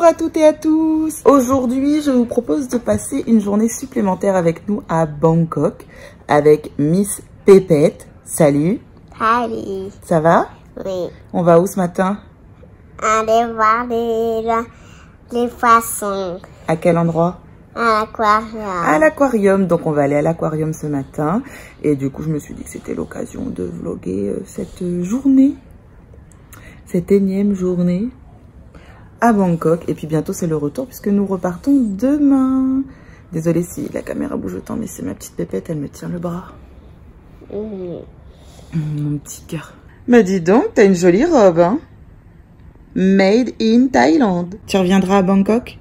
Bonjour à toutes et à tous. Aujourd'hui, je vous propose de passer une journée supplémentaire avec nous à Bangkok avec Miss Pépette. Salut. Salut. Ça va? Oui. On va où ce matin? Aller voir les poissons. À quel endroit? À l'aquarium. À l'aquarium. Donc on va aller à l'aquarium ce matin. Et du coup, je me suis dit que c'était l'occasion de vlogger cette journée. Cette énième journée à Bangkok. Et puis bientôt, c'est le retour puisque nous repartons demain. Désolée si la caméra bouge autant, mais c'est ma petite Pépette, elle me tient le bras. Mon petit cœur. Mais dis donc, t'as une jolie robe, hein? Made in Thailand. Tu reviendras à Bangkok?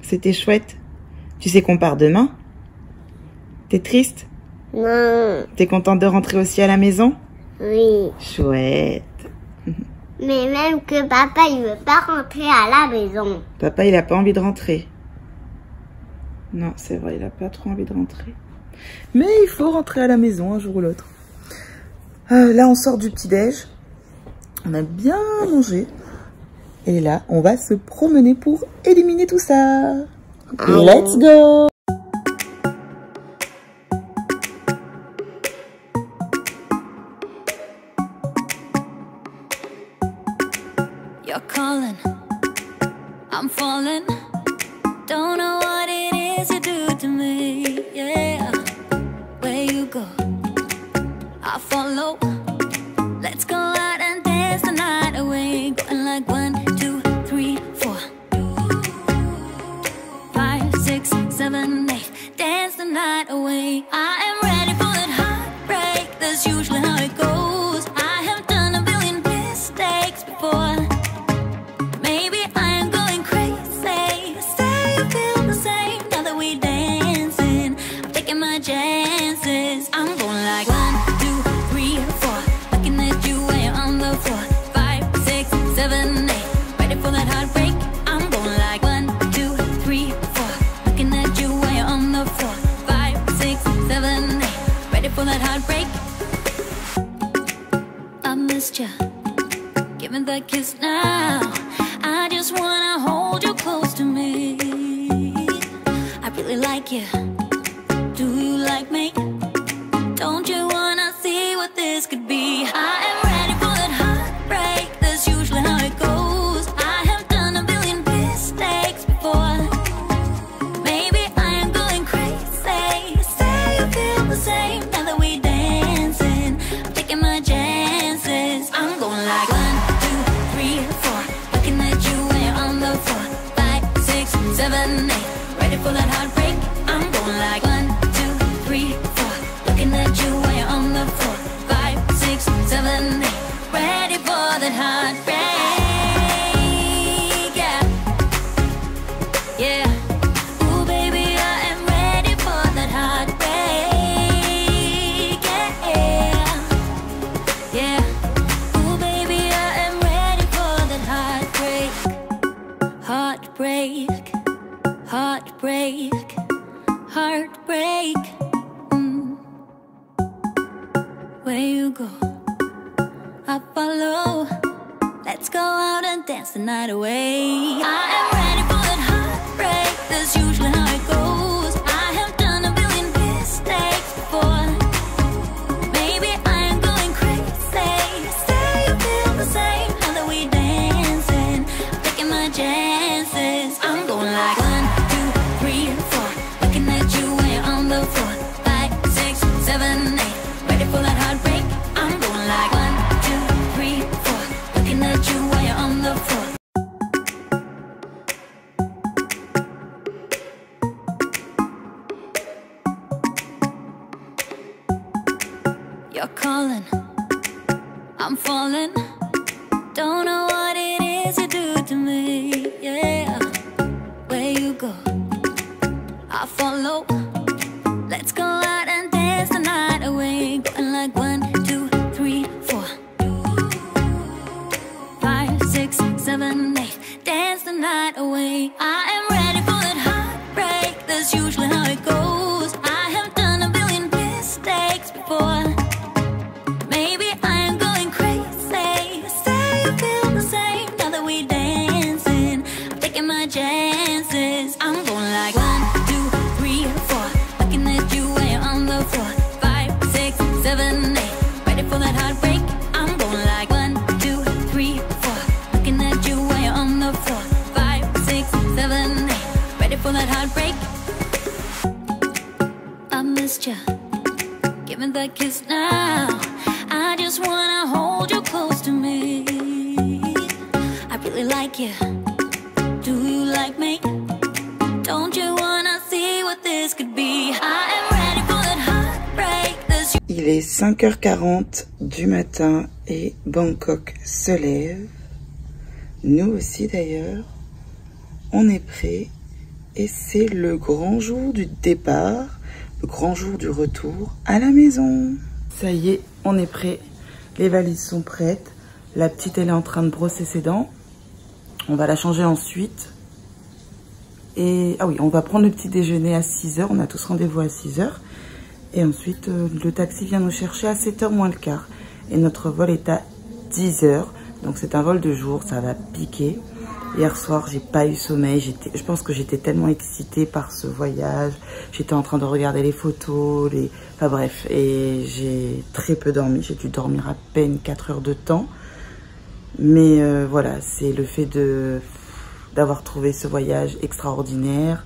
C'était chouette. Tu sais qu'on part demain? T'es triste? Non. T'es contente de rentrer aussi à la maison? Oui. Chouette. Mais même que papa, il veut pas rentrer à la maison. Papa, il a pas envie de rentrer. Non, c'est vrai, il a pas trop envie de rentrer. Mais il faut rentrer à la maison un jour ou l'autre. Là, on sort du petit-déj. On a bien mangé. Et là, on va se promener pour éliminer tout ça. Let's go! You're calling, I'm falling. Don't know what it is you do to me, yeah. Where you go, I follow. Let's go out and dance the night away. Going like 1, 2, 3, 4, 5, 6, 7, 8. Dance the night away. I am ready for that heartbreak. That's usually how it goes. I have done a billion mistakes before. Maybe I am going crazy. Say you feel the same now that we dancing. I'm taking my chances. I'm going like 1, 2, 3, 4. Looking at you when you're on the floor. 5, 6, 7, 8. Ready for that heartbreak. I'm going like 1, 2, 3, 4. Looking at you when you're on the floor. 5, 6, 7, 8. Ready for that heartbreak. I missed you. Give me that kiss now. I just wanna hold you close to me. I really like you. Do you like me? Don't you wanna see what this could be? I am ready for that heartbreak. That's usually how it goes. I have done a billion mistakes before. Maybe I am going crazy. Say you feel the same now that we dancing. I'm taking my chances. I'm going like 1, 2, 3, 4. Looking at you when you're on the floor. 5, 6, 7, 8. Ready for that heartbreak. I'm going like 1, 2, 3, 4. Looking at you when you're on the floor. 5, 6, 7, 8. Ready for that heartbreak. Yeah, yeah. Ooh, baby, I am ready for that heartbreak. Yeah, yeah. Ooh, baby, I am ready for that heartbreak. Heartbreak, heartbreak, heartbreak. Where you go, I follow. Let's go out and dance the night away. I am ready for that heartbreak. That's usually how it goes. I have done a billion mistakes before. Maybe I am going crazy. Say you feel the same now that we dancing. I'm taking my chances. I'm going like 1, 2, 3, 4. Looking at you when you're on the floor. 5, 6, 7, 8. Ready for that heartbreak. I'm going like 1, 2, 3, 4. Looking at you when you're on the floor. You're calling, I'm falling. Don't know what it is you do to me, yeah. Where you go, I follow. Let's go out and dance the night away. Going like 1, 2, 3, 4, 5, 6, 7, 8. Dance the night away. I am ready for that heartbreak. That's usually how it goes. I have done a billion mistakes before. Maybe I am going crazy. Say you feel the same now that we dancing. I'm taking for that heartbreak. I missed you, give me that kiss now. I just wanna hold you close to me. I really like you, do you like me? Don't you wanna see what this could be? I am ready for that heartbreak. Il est 5h40 du matin et Bangkok se lève. Nous aussi d'ailleurs. On est prêts et c'est le grand jour du départ, le grand jour du retour à la maison. Ça y est, on est prêts. Les valises sont prêtes. La petite, elle est en train de brosser ses dents. On va la changer ensuite. Et ah oui, on va prendre le petit déjeuner à 6h. On a tous rendez-vous à 6h. Et ensuite, le taxi vient nous chercher à 7h moins le quart. Et notre vol est à 10h. Donc c'est un vol de jour, ça va piquer. Hier soir, j'ai pas eu sommeil. Je pense que j'étais tellement excitée par ce voyage. J'étais en train de regarder les photos, enfin bref. Et j'ai très peu dormi. J'ai dû dormir à peine 4 heures de temps. Mais voilà, c'est le fait d'avoir trouvé ce voyage extraordinaire,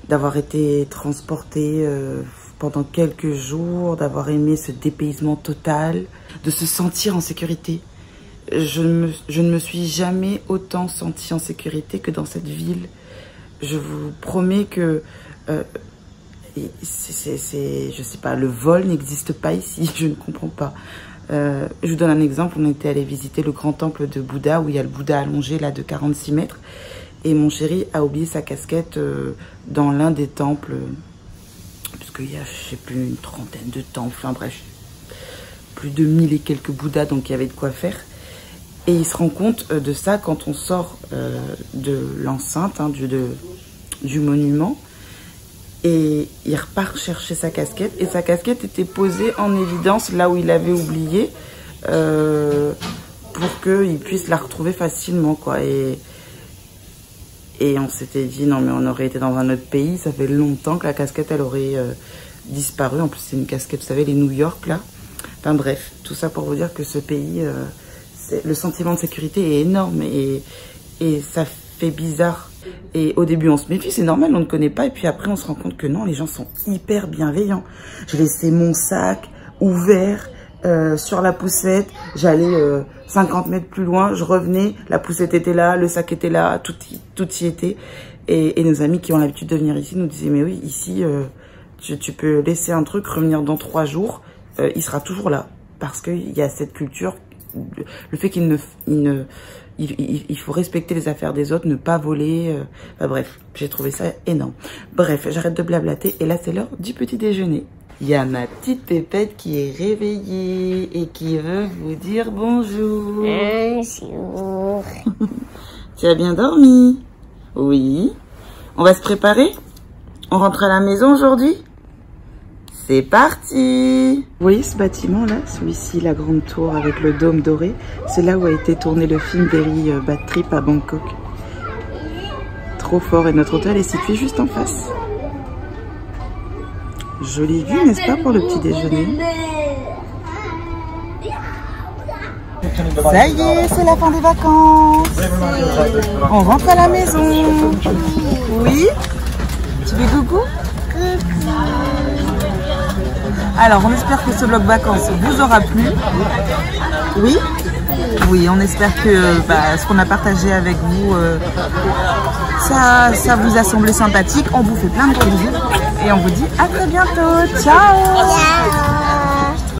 d'avoir été transportée pendant quelques jours, d'avoir aimé ce dépaysement total, de se sentir en sécurité. Je ne me suis jamais autant sentie en sécurité que dans cette ville. Je vous promets que, je sais pas, le vol n'existe pas ici, je ne comprends pas. Je vous donne un exemple, on était allé visiter le grand temple de Bouddha, où il y a le Bouddha allongé là de 46 mètres. Et mon chéri a oublié sa casquette dans l'un des temples, puisqu'il y a, je sais plus, une trentaine de temples, enfin bref, plus de 1000 et quelques Bouddhas, donc il y avait de quoi faire. Et il se rend compte de ça quand on sort de l'enceinte, hein, du monument. Et il repart chercher sa casquette. Et sa casquette était posée en évidence là où il avait oublié. Pour qu'il puisse la retrouver facilement, quoi. Et on s'était dit, non mais on aurait été dans un autre pays. Ça fait longtemps que la casquette, elle aurait disparu. En plus, c'est une casquette, vous savez, les New York, là. Enfin bref, tout ça pour vous dire que ce pays... le sentiment de sécurité est énorme et ça fait bizarre. Et au début, on se méfie, c'est normal, on ne connaît pas. Et puis après, on se rend compte que non, les gens sont hyper bienveillants. J'ai laissé mon sac ouvert sur la poussette. J'allais 50 mètres plus loin, je revenais, la poussette était là, le sac était là, tout y était. Et nos amis qui ont l'habitude de venir ici nous disaient, mais oui, ici, tu peux laisser un truc, revenir dans 3 jours, il sera toujours là. Parce qu'il y a cette culture... Le fait qu'il il faut respecter les affaires des autres, ne pas voler. Enfin bref, j'ai trouvé ça énorme. Bref, j'arrête de blablater et là c'est l'heure du petit déjeuner. Il y a ma petite pépette qui est réveillée et qui veut vous dire bonjour. Bonjour. Tu as bien dormi? Oui. On va se préparer? On rentre à la maison aujourd'hui? C'est parti! Vous voyez ce bâtiment là, celui-ci, la grande tour avec le dôme doré, c'est là où a été tourné le film d'Eri Bad Trip à Bangkok. Trop fort, et notre hôtel est situé juste en face. Jolie vue, n'est-ce pas, pour le petit déjeuner? Ça y est, c'est la fin des vacances. On rentre à la maison. Oui? Tu fais coucou? Alors, on espère que ce vlog vacances vous aura plu. Oui? Oui, on espère que ce qu'on a partagé avec vous, ça vous a semblé sympathique. On vous fait plein de gros bisous et on vous dit à très bientôt. Ciao!